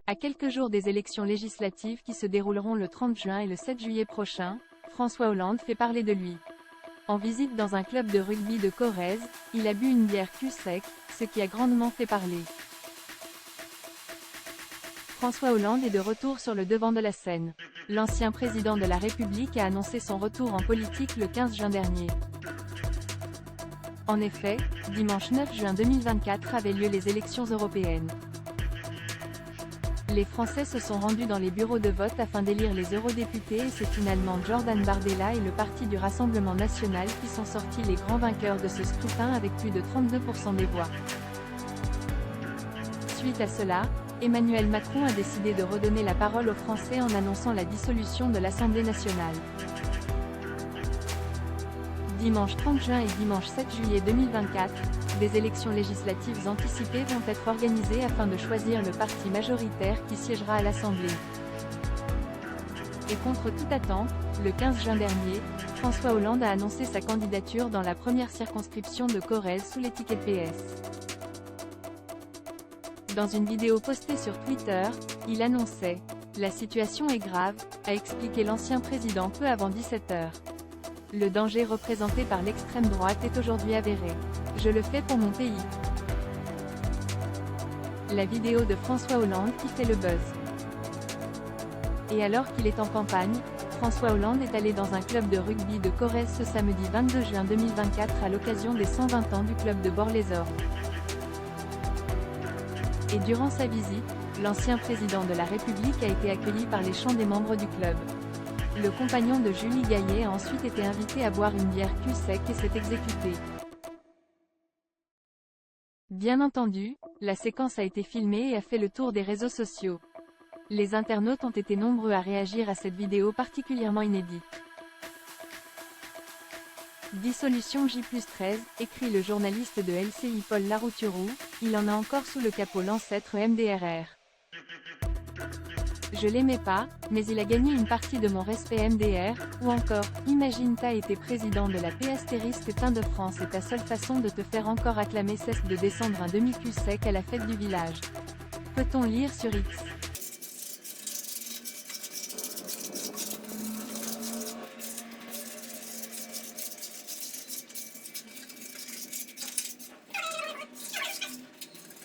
À quelques jours des élections législatives qui se dérouleront le 30 juin et le 7 juillet prochain, François Hollande fait parler de lui. En visite dans un club de rugby de Corrèze, il a bu une bière cul sec, ce qui a grandement fait parler. François Hollande est de retour sur le devant de la scène. L'ancien président de la République a annoncé son retour en politique le 15 juin dernier. En effet, dimanche 9 juin 2024 avaient lieu les élections européennes. Les Français se sont rendus dans les bureaux de vote afin d'élire les eurodéputés et c'est finalement Jordan Bardella et le Parti du Rassemblement National qui sont sortis les grands vainqueurs de ce scrutin avec plus de 32% des voix. Suite à cela, Emmanuel Macron a décidé de redonner la parole aux Français en annonçant la dissolution de l'Assemblée nationale. Dimanche 30 juin et dimanche 7 juillet 2024, des élections législatives anticipées vont être organisées afin de choisir le parti majoritaire qui siégera à l'Assemblée. Et contre toute attente, le 15 juin dernier, François Hollande a annoncé sa candidature dans la première circonscription de Corrèze sous l'étiquette PS. Dans une vidéo postée sur Twitter, il annonçait « La situation est grave », a expliqué l'ancien président peu avant 17 h. Le danger représenté par l'extrême droite est aujourd'hui avéré. Je le fais pour mon pays. La vidéo de François Hollande qui fait le buzz. Et alors qu'il est en campagne, François Hollande est allé dans un club de rugby de Corrèze ce samedi 22 juin 2024 à l'occasion des 120 ans du club de Bord-les-Orgues. Et durant sa visite, l'ancien président de la République a été accueilli par les chants des membres du club. Le compagnon de Julie Gaillet a ensuite été invité à boire une bière cul sec et s'est exécuté. Bien entendu, la séquence a été filmée et a fait le tour des réseaux sociaux. Les internautes ont été nombreux à réagir à cette vidéo particulièrement inédite. Dissolution J+13, écrit le journaliste de LCI Paul Larouturou, il en a encore sous le capot l'ancêtre MDRR. Je l'aimais pas, mais il a gagné une partie de mon respect MDR, ou encore, imagine t'as été président de la PS de France et ta seule façon de te faire encore acclamer cesse de descendre un demi-cul sec à la fête du village. Peut-on lire sur X ?